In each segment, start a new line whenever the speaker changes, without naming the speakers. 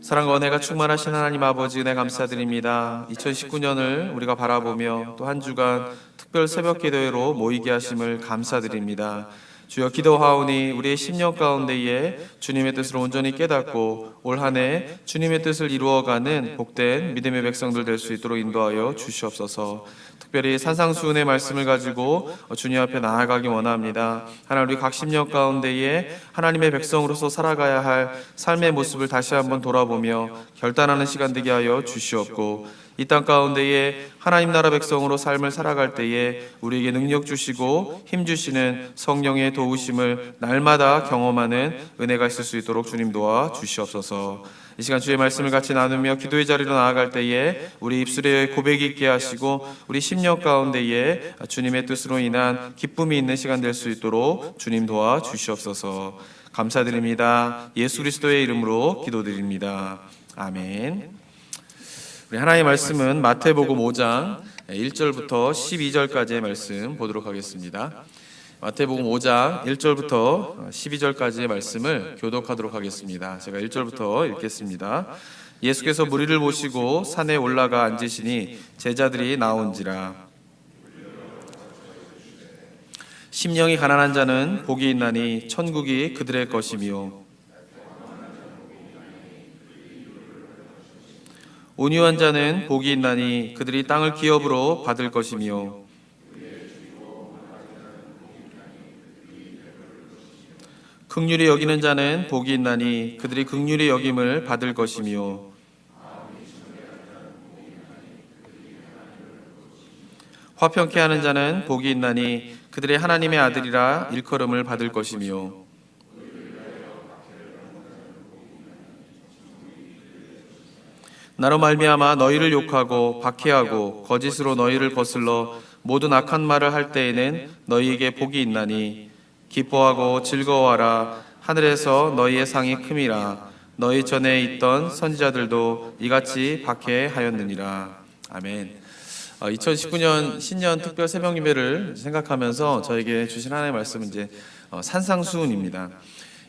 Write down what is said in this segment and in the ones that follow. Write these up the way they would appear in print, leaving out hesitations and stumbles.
사랑과 은혜가 충만하신 하나님 아버지 은혜 감사드립니다. 2019년을 우리가 바라보며 또 한 주간 특별 새벽 기도회로 모이게 하심을 감사드립니다. 주여 기도하오니 우리의 10년 가운데에 주님의 뜻을 온전히 깨닫고 올 한 해 주님의 뜻을 이루어가는 복된 믿음의 백성들 될 수 있도록 인도하여 주시옵소서. 특별히 산상수훈의 말씀을 가지고 주님 앞에 나아가기 원합니다. 하나님, 우리 각 10년 가운데에 하나님의 백성으로서 살아가야 할 삶의 모습을 다시 한번 돌아보며 결단하는 시간 되게 하여 주시옵고, 이 땅 가운데에 하나님 나라 백성으로 삶을 살아갈 때에 우리에게 능력 주시고 힘 주시는 성령의 도우심을 날마다 경험하는 은혜가 있을 수 있도록 주님 도와 주시옵소서. 이 시간 주의 말씀을 같이 나누며 기도의 자리로 나아갈 때에 우리 입술에 고백이 있게 하시고 우리 10년 가운데에 주님의 뜻으로 인한 기쁨이 있는 시간 될 수 있도록 주님 도와 주시옵소서. 감사드립니다. 예수 그리스도의 이름으로 기도드립니다. 아멘. 우리 하나님의 말씀은 마태복음 5장 1절부터 12절까지의 말씀 보도록 하겠습니다. 마태복음 5장 1절부터 12절까지의 말씀을 교독하도록 하겠습니다. 제가 1절부터 읽겠습니다. 예수께서 무리를 모시고 산에 올라가 앉으시니 제자들이 나온지라. 심령이 가난한 자는 복이 있나니 천국이 그들의 것이며, 온유한 자는 복이 있나니 그들이 땅을 기업으로 받을 것이며, 긍휼히 여기는 자는 복이 있나니 그들이 긍휼히 여김을 받을 것이며, 화평케 하는 자는 복이 있나니 그들이 하나님의 아들이라 일컬음을 받을 것이며, 나로 말미암아 너희를 욕하고 박해하고 거짓으로 너희를 거슬러 모든 악한 말을 할 때에는 너희에게 복이 있나니 기뻐하고 즐거워하라. 하늘에서 너희의 상이 큼이라. 너희 전에 있던 선지자들도 이같이 박해하였느니라. 아멘. 2019년 신년 특별 새벽 예배를 생각하면서 저에게 주신 하나님의 말씀은 이제 산상수훈입니다.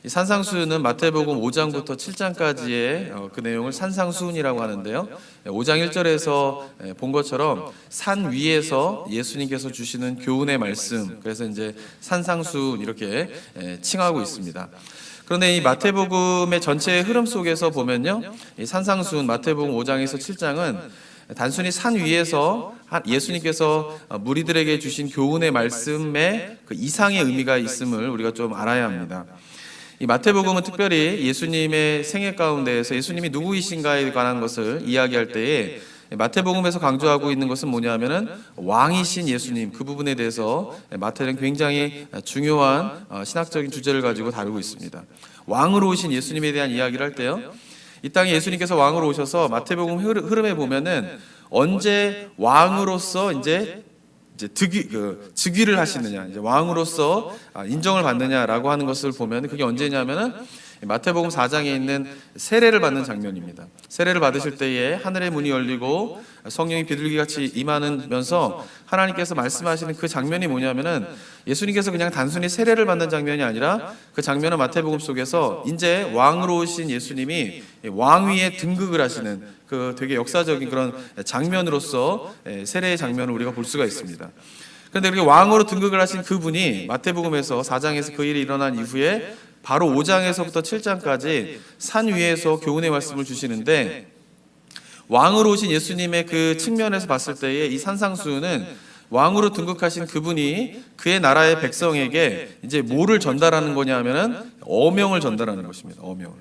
이 산상수훈은 마태복음 5장부터 7장까지의 그 내용을 산상수훈이라고 하는데요. 5장 1절에서 본 것처럼 산 위에서 예수님께서 주시는 교훈의 말씀, 그래서 이제 산상수훈 이렇게 칭하고 있습니다. 그런데 이 마태복음의 전체의 흐름 속에서 보면요, 이 산상수훈 마태복음 5장에서 7장은 단순히 산 위에서 예수님께서 무리들에게 주신 교훈의 말씀에 그 이상의 의미가 있음을 우리가 좀 알아야 합니다. 이 마태복음은 특별히 예수님의 생애 가운데에서 예수님이 누구이신가에 관한 것을 이야기할 때에 마태복음에서 강조하고 있는 것은 뭐냐면은 왕이신 예수님, 그 부분에 대해서 마태는 굉장히 중요한 신학적인 주제를 가지고 다루고 있습니다. 왕으로 오신 예수님에 대한 이야기를 할 때요, 이 땅에 예수님께서 왕으로 오셔서 마태복음 흐름에 보면은 언제 왕으로서 이제 즉위를 하시느냐, 이제 왕으로서 인정을 받느냐라고 하는 것을 보면 그게 언제냐면은 마태복음 4장에 있는 세례를 받는 장면입니다. 세례를 받으실 때에 하늘의 문이 열리고 성령이 비둘기같이 임하면서 하나님께서 말씀하시는 그 장면이 뭐냐면은 예수님께서 그냥 단순히 세례를 받는 장면이 아니라 그 장면은 마태복음 속에서 이제 왕으로 오신 예수님이 왕위에 등극을 하시는 그 되게 역사적인 그런 장면으로서 세례의 장면을 우리가 볼 수가 있습니다. 그런데 그렇게 왕으로 등극을 하신 그분이 마태복음에서 4장에서 그 일이 일어난 이후에 바로 5장에서부터 7장까지 산 위에서 교훈의 말씀을 주시는데, 왕으로 오신 예수님의 그 측면에서 봤을 때에 이 산상수훈은 왕으로 등극하신 그분이 그의 나라의 백성에게 이제 뭐를 전달하는 거냐면은 어명을 전달하는 것입니다. 어명.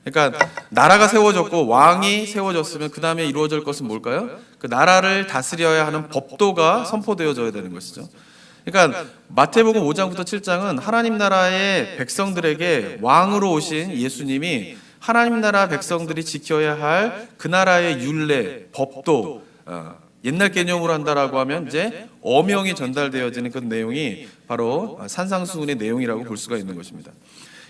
그러니까 나라가 세워졌고 왕이 세워졌으면 그 다음에 이루어질 것은 뭘까요? 그 나라를 다스려야 하는 법도가 선포되어져야 되는 것이죠. 그러니까 마태복음 5장부터 7장은 하나님 나라의 백성들에게 왕으로 오신 예수님이 하나님 나라 백성들이 지켜야 할 그 나라의 율례, 법도, 옛날 개념으로 한다라고 하면 이제 어명이 전달되어지는 그 내용이 바로 산상수훈의 내용이라고 볼 수가 있는 것입니다.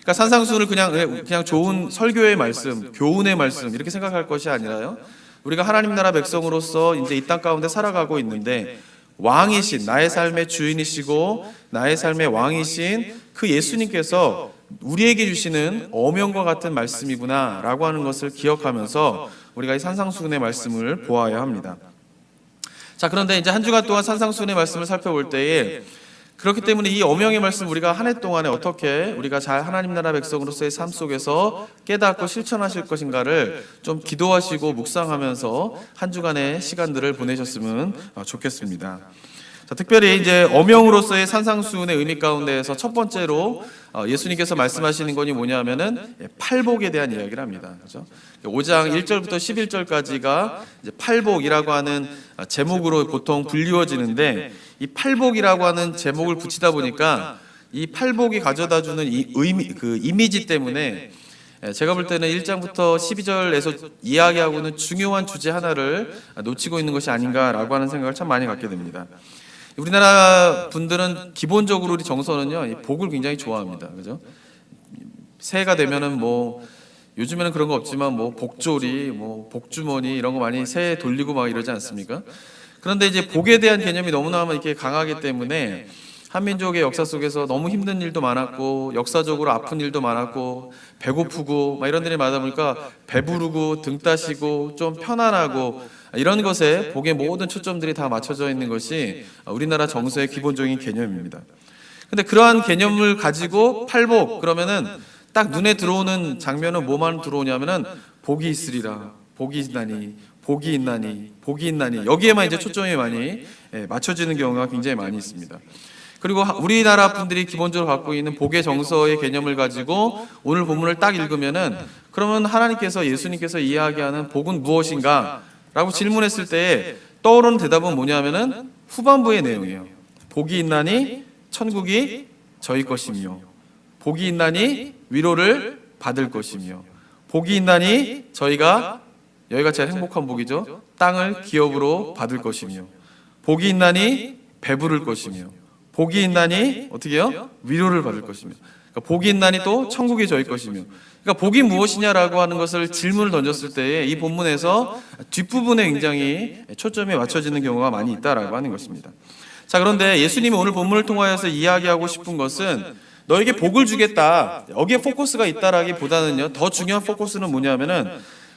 그러니까 산상수훈을 그냥 좋은 설교의 말씀, 교훈의 말씀 이렇게 생각할 것이 아니라요, 우리가 하나님 나라 백성으로서 이제 이 땅 가운데 살아가고 있는데 왕이신, 나의 삶의 주인이시고 나의 삶의 왕이신 그 예수님께서 우리에게 주시는 어명과 같은 말씀이구나라고 하는 것을 기억하면서 우리가 이 산상수훈의 말씀을 보아야 합니다. 자, 그런데 이제 한 주간 동안 산상수훈의 말씀을 살펴볼 때에 그렇기 때문에 이 어명의 말씀 우리가 한 해 동안에 어떻게 우리가 잘 하나님 나라 백성으로서의 삶 속에서 깨닫고 실천하실 것인가를 좀 기도하시고 묵상하면서 한 주간의 시간들을 보내셨으면 좋겠습니다. 자, 특별히 이제 어명으로서의 산상수훈의 의미 가운데에서 첫 번째로 예수님께서 말씀하시는 것이 뭐냐면은 팔복에 대한 이야기를 합니다. 그렇죠? 5장 1절부터 11절까지가 이제 팔복이라고 하는 제목으로 보통 불리워지는데, 이 팔복이라고 하는 제목을 붙이다 보니까 이 팔복이 가져다주는 이 의미, 그 이미지 때문에 제가 볼 때는 1장부터 12절에서 이야기하고는 중요한 주제 하나를 놓치고 있는 것이 아닌가라고 하는 생각을 참 많이 갖게 됩니다. 우리나라 분들은 기본적으로 우리 정서는요, 복을 굉장히 좋아합니다. 그죠? 새해가 되면은 뭐 요즘에는 그런 거 없지만 뭐 복조리, 뭐 복주머니 이런 거 많이 새해 돌리고 막 이러지 않습니까? 그런데 이제 복에 대한 개념이 너무나 이렇게 강하기 때문에 한민족의 역사 속에서 너무 힘든 일도 많았고 역사적으로 아픈 일도 많았고 배고프고 막 이런 일이 많다 보니까 배부르고 등 따시고 좀 편안하고 이런 것에 복의 모든 초점들이 다 맞춰져 있는 것이 우리나라 정서의 기본적인 개념입니다. 근데 그러한 개념을 가지고 팔복 그러면은 딱 눈에 들어오는 장면은 뭐만 들어오냐면은 복이 있으리라, 복이 있나니, 복이 있나니, 복이 있나니, 여기에만 이제 초점이 많이 맞춰지는 경우가 굉장히 많이 있습니다. 그리고 우리나라 분들이 기본적으로 갖고 있는 복의 정서의 개념을 가지고 오늘 본문을 딱 읽으면은, 그러면 하나님께서, 예수님께서 이야기하는 복은 무엇인가? 라고 질문했을 때 떠오르는 대답은 뭐냐면은 후반부의 내용이에요. 복이 있나니 천국이 저희 것이며, 복이 있나니 위로를 받을 것이며, 복이 있나니 저희가, 여기가 제일 행복한 복이죠, 땅을 기업으로 받을 것이며, 복이 있나니 배부를 것이며, 복이 있나니 어떻게 해요? 위로를 받을 것이며, 그러니까 복이 있나니 또 천국이 저희 것이며, 그러니까 복이 무엇이냐라고 하는 것을 질문을 던졌을 때에 이 본문에서 뒷부분에 굉장히 초점이 맞춰지는 경우가 많이 있다라고 하는 것입니다. 자, 그런데 예수님이 오늘 본문을 통하여서 이야기하고 싶은 것은 너에게 복을 주겠다, 여기에 포커스가 있다라기보다는요, 더 중요한 포커스는 뭐냐면은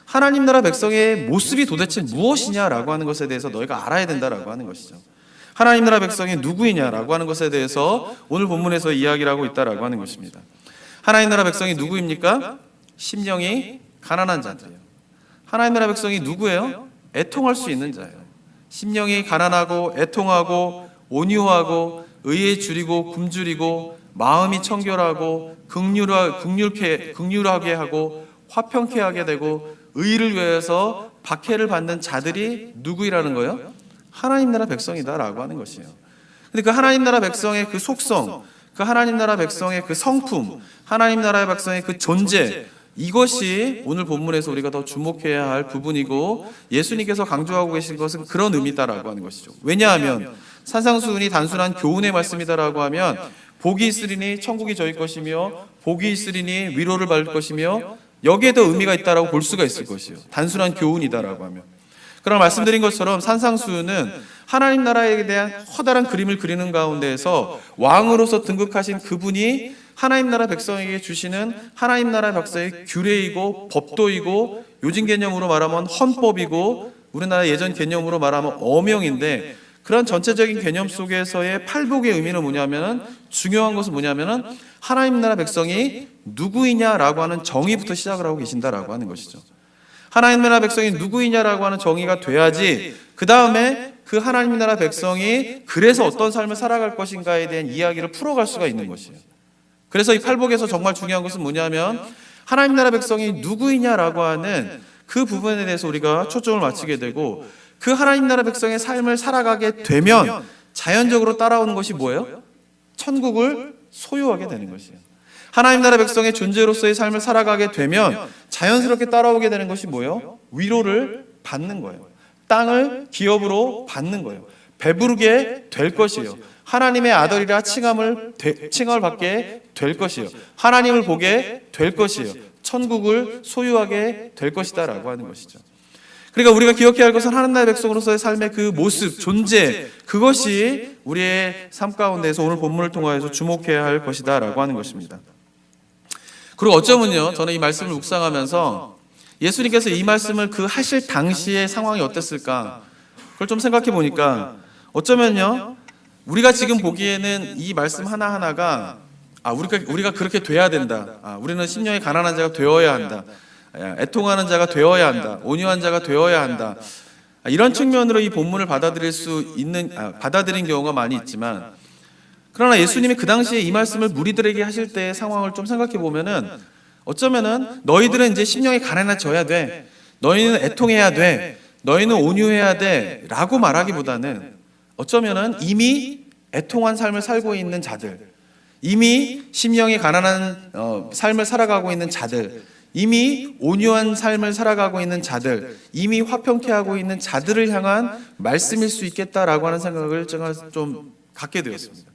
하나님 나라 백성의 모습이 도대체 무엇이냐라고 하는 것에 대해서 너희가 알아야 된다라고 하는 것이죠. 하나님 나라 백성이 누구이냐라고 하는 것에 대해서 오늘 본문에서 이야기를 하고 있다라고 하는 것입니다. 하나님 나라 백성이 누구입니까? 심령이 가난한 자들이에요. 하나님 나라 백성이 누구예요? 애통할 수 있는 자예요. 심령이 가난하고 애통하고 온유하고 의에 줄이고 굶주리고 마음이 청결하고 긍휼하게 하고 화평케 하게 되고 의를 위해서 박해를 받는 자들이 누구이라는 거예요? 하나님 나라 백성이다라고 하는 것이에요. 근데 그 하나님 나라 백성의 그 속성, 그 하나님 나라 백성의 그 성품, 하나님 나라 백성의 그 존재, 이것이 오늘 본문에서 우리가 더 주목해야 할 부분이고, 예수님께서 강조하고 계신 것은 그런 의미다라고 하는 것이죠. 왜냐하면 산상수훈이 단순한 교훈의 말씀이다라고 하면 복이 있으리니 천국이 저희 것이며, 복이 있으리니 위로를 받을 것이며, 여기에 더 의미가 있다라고 볼 수가 있을 것이에요. 단순한 교훈이다라고 하면. 그러나 말씀드린 것처럼 산상수훈은 하나님 나라에 대한 커다란 그림을 그리는 가운데에서 왕으로서 등극하신 그분이 하나님 나라 백성에게 주시는 하나님 나라 백성의 규례이고 법도이고, 요즘 개념으로 말하면 헌법이고, 우리나라 예전 개념으로 말하면 어명인데, 그런 전체적인 개념 속에서의 팔복의 의미는 뭐냐면은, 중요한 것은 뭐냐면은 하나님 나라 백성이 누구이냐라고 하는 정의부터 시작을 하고 계신다라고 하는 것이죠. 하나님 나라 백성이 누구이냐라고 하는 정의가 돼야지 그 다음에 그 하나님 나라 백성이 그래서 어떤 삶을 살아갈 것인가에 대한 이야기를 풀어갈 수가 있는 것이에요. 그래서 이 팔복에서 정말 중요한 것은 뭐냐면 하나님 나라 백성이 누구이냐라고 하는 그 부분에 대해서 우리가 초점을 맞추게 되고, 그 하나님 나라 백성의 삶을 살아가게 되면 자연적으로 따라오는 것이 뭐예요? 천국을 소유하게 되는 것이에요. 하나님 나라 백성의 존재로서의 삶을 살아가게 되면 자연스럽게 따라오게 되는 것이 뭐예요? 위로를 받는 거예요. 땅을 기업으로 받는 거예요. 배부르게 될 것이에요. 하나님의 아들이라 칭함을 받게 될 것이에요. 하나님을 보게 될 것이에요. 천국을 소유하게 될 것이다 라고 하는 것이죠. 그러니까 우리가 기억해야 할 것은 하나님 나라의 백성으로서의 삶의 그 모습, 존재, 그것이 우리의 삶 가운데서 오늘 본문을 통하여서 주목해야 할 것이다 라고 하는 것입니다. 그리고 어쩌면요, 저는 이 말씀을 묵상하면서 예수님께서 이 말씀을 그 하실 당시의 상황이 어땠을까, 그걸 좀 생각해 보니까 어쩌면요, 우리가 지금 보기에는 이 말씀 하나하나가 우리가 그렇게 돼야 된다, 우리는 심령이 가난한 자가 되어야 한다, 애통하는 자가 되어야 한다, 온유한 자가 되어야 한다, 이런 측면으로 이 본문을 받아들인 경우가 많이 있지만, 그러나 예수님이 그 당시에 이 말씀을 무리들에게 하실 때의 상황을 좀 생각해 보면은 어쩌면은 너희들은 이제 심령이 가난해져야 돼, 너희는 애통해야 돼, 너희는 온유해야 돼 라고 말하기보다는 어쩌면은 이미 애통한 삶을 살고 있는 자들, 이미 심령이 가난한 삶을 살아가고 있는 자들, 이미 온유한 삶을 살아가고 있는 자들, 이미 화평케 하고 있는 자들을 향한 말씀일 수 있겠다라고 하는 생각을 제가 좀 갖게 되었습니다.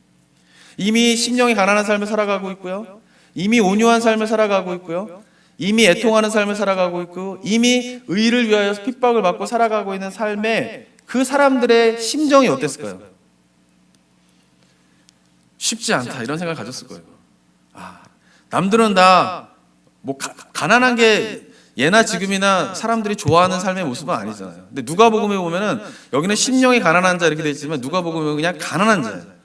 이미 심령이 가난한 삶을 살아가고 있고요, 이미 온유한 삶을 살아가고 있고요, 이미 애통하는 삶을 살아가고 있고, 이미 의를 위하여 핍박을 받고 살아가고 있는 삶에 그 사람들의 심정이 어땠을까요? 쉽지 않다, 이런 생각을 가졌을 거예요. 남들은 다 가난한 게 예나 지금이나 사람들이 좋아하는 삶의 모습은 아니잖아요. 근데 누가복음에 보면은 여기는 심령이 가난한 자 이렇게 되어 있지만 누가복음은 그냥 가난한 자예요.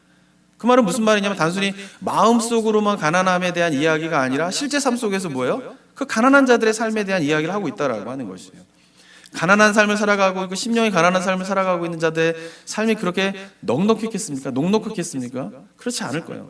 그 말은 무슨 말이냐면 단순히 마음속으로만 가난함에 대한 이야기가 아니라 실제 삶 속에서 뭐예요? 그 가난한 자들의 삶에 대한 이야기를 하고 있다라고 하는 것이에요. 가난한 삶을 살아가고 있고 심령이 가난한 삶을 살아가고 있는 자들의 삶이 그렇게 넉넉했겠습니까? 녹록했겠습니까? 그렇지 않을 거예요.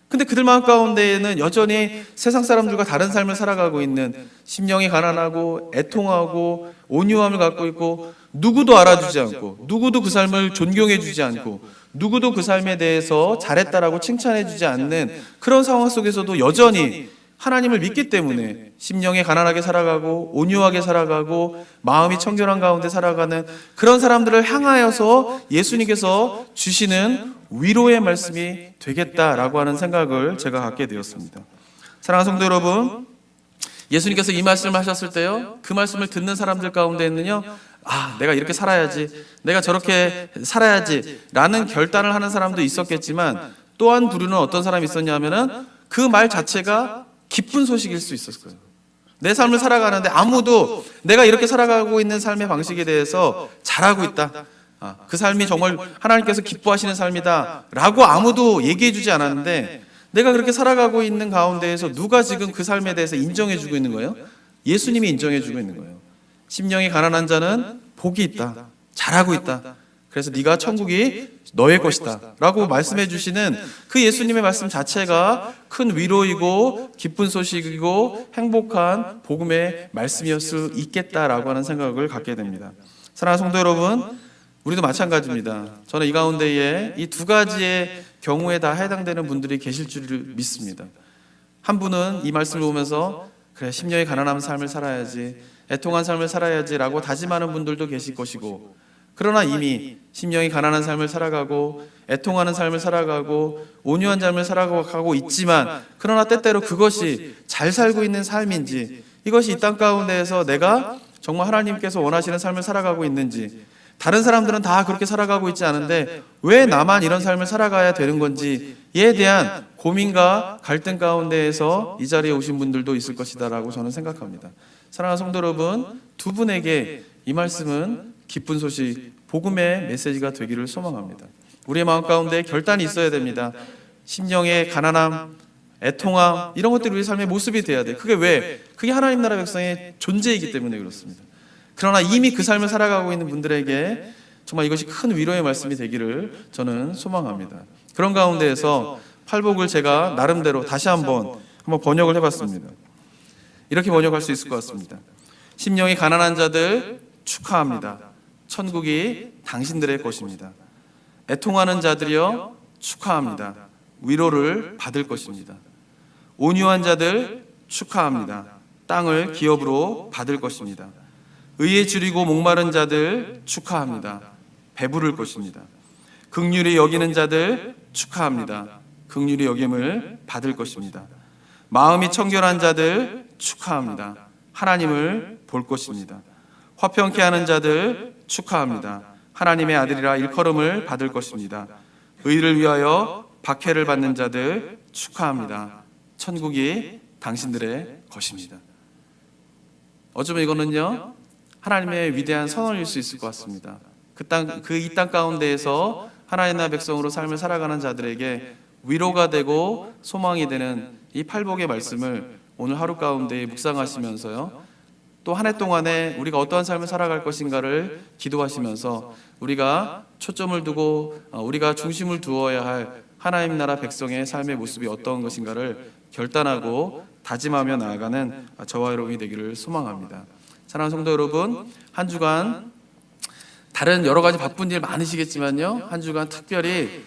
근데 그들 마음 가운데에는 여전히 세상 사람들과 다른 삶을 살아가고 있는, 심령이 가난하고 애통하고 온유함을 갖고 있고, 누구도 알아주지 않고, 누구도 그 삶을 존경해 주지 않고, 누구도 그 삶에 대해서 잘했다라고 칭찬해 주지 않는 그런 상황 속에서도 여전히 하나님을 믿기 때문에 심령이 가난하게 살아가고 온유하게 살아가고 마음이 청결한 가운데 살아가는 그런 사람들을 향하여서 예수님께서 주시는 위로의 말씀이 되겠다라고 하는 생각을 제가 갖게 되었습니다. 사랑하는 성도 여러분, 예수님께서 이 말씀을 하셨을 때요, 그 말씀을 듣는 사람들 가운데는요, 내가 이렇게 살아야지, 내가 저렇게 살아야지 라는 결단을 하는 사람도 있었겠지만, 또 한 부류는 어떤 사람이 있었냐 하면은 그 말 자체가 기쁜 소식일 수 있었을 거예요. 내 삶을 살아가는데 아무도 내가 이렇게 살아가고 있는 삶의 방식에 대해서 잘하고 있다, 그 삶이 정말 하나님께서 기뻐하시는 삶이다 라고 아무도 얘기해 주지 않았는데, 내가 그렇게 살아가고 있는 가운데에서 누가 지금 그 삶에 대해서 인정해 주고 있는 거예요? 예수님이 인정해 주고 있는 거예요. 심령이 가난한 자는 복이 있다, 잘하고 있다, 그래서 네가 천국이 너의 것이다 라고 말씀해 주시는 그 예수님의 말씀 자체가 큰 위로이고 기쁜 소식이고 행복한 복음의 말씀이었을 수 있겠다라고 하는 생각을 갖게 됩니다. 사랑하는 성도 여러분, 우리도 마찬가지입니다. 저는 이 가운데에 이 두 가지의 경우에 다 해당되는 분들이 계실 줄 믿습니다. 한 분은 이 말씀을 보면서 그래, 심령이 가난한 삶을 살아야지, 애통한 삶을 살아야지 라고 다짐하는 분들도 계실 것이고, 그러나 이미 심령이 가난한 삶을 살아가고 애통하는 삶을 살아가고 온유한 삶을 살아가고 있지만, 그러나 때때로 그것이 잘 살고 있는 삶인지, 이것이 이 땅 가운데에서 내가 정말 하나님께서 원하시는 삶을 살아가고 있는지, 다른 사람들은 다 그렇게 살아가고 있지 않은데 왜 나만 이런 삶을 살아가야 되는 건지에 대한 고민과 갈등 가운데에서 이 자리에 오신 분들도 있을 것이다 라고 저는 생각합니다. 사랑하는 성도 여러분, 두 분에게 이 말씀은 기쁜 소식, 복음의 메시지가 되기를 소망합니다. 우리의 마음 가운데 결단이 있어야 됩니다. 심령의 가난함, 애통함, 이런 것들이 우리 삶의 모습이 돼야 돼요. 그게 왜? 그게 하나님 나라 백성의 존재이기 때문에 그렇습니다. 그러나 이미 그 삶을 살아가고 있는 분들에게 정말 이것이 큰 위로의 말씀이 되기를 저는 소망합니다. 그런 가운데에서 팔복을 제가 나름대로 다시 한번 번역을 해봤습니다. 이렇게 번역할 수 있을 것 같습니다. 심령이 가난한 자들 축하합니다. 천국이 당신들의 것입니다. 애통하는 자들이여 축하합니다. 위로를 받을 것입니다. 온유한 자들 축하합니다. 땅을 기업으로 받을 것입니다. 의에 줄이고 목마른 자들 축하합니다. 배부를 것입니다. 긍휼히 여기는 자들 축하합니다. 긍휼히 여김을 받을 것입니다. 마음이 청결한 자들 축하합니다. 하나님을 볼 것입니다. 화평케 하는 자들 축하합니다. 하나님의 아들이라 일컬음을 받을 것입니다. 의를 위하여 박해를 받는 자들 축하합니다. 천국이 당신들의 것입니다. 어쩌면 이거는요, 하나님의 위대한 선언일 수 있을 것 같습니다. 이 땅 가운데에서 하나님의 나라 백성으로 삶을 살아가는 자들에게 위로가 되고 소망이 되는 이 팔복의 말씀을 오늘 하루 가운데 묵상하시면서요, 또 한 해 동안에 우리가 어떠한 삶을 살아갈 것인가를 기도하시면서 우리가 초점을 두고 우리가 중심을 두어야 할 하나님 나라 백성의 삶의 모습이 어떤 것인가를 결단하고 다짐하며 나아가는 저와 여러분이 되기를 소망합니다. 사랑하는 성도 여러분, 한 주간 다른 여러 가지 바쁜 일 많으시겠지만요, 한 주간 특별히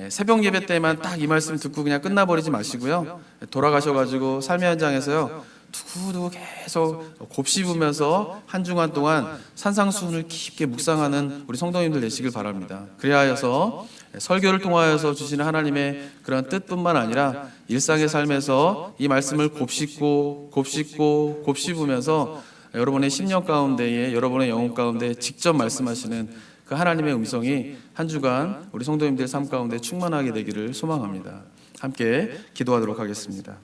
새벽 예배 때만 딱 이 말씀 듣고 그냥 끝나버리지 마시고요, 돌아가셔가지고 삶의 현장에서요 두고두고 계속 곱씹으면서 한 주간 동안 산상수훈을 깊게 묵상하는 우리 성도님들 되시길 바랍니다. 그래야 해서 설교를 통하여서 주시는 하나님의 그런 뜻뿐만 아니라 일상의 삶에서 이 말씀을 곱씹으면서 여러분의 심령 가운데에, 여러분의 영혼 가운데 직접 말씀하시는 그 하나님의 음성이 한 주간 우리 성도님들 삶 가운데 충만하게 되기를 소망합니다. 함께 기도하도록 하겠습니다.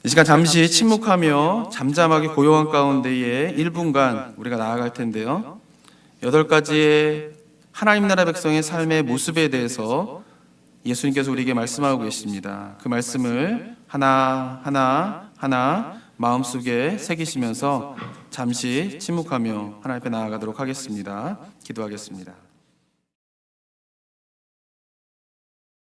이 시간 잠시 침묵하며 잠잠하게 고요한 가운데에 1분간 우리가 나아갈 텐데요, 8가지의 하나님 나라 백성의 삶의 모습에 대해서 예수님께서 우리에게 말씀하고 계십니다. 그 말씀을 하나하나 마음속에 새기시면서 잠시 침묵하며 하나님 앞에 나아가도록 하겠습니다. 기도하겠습니다.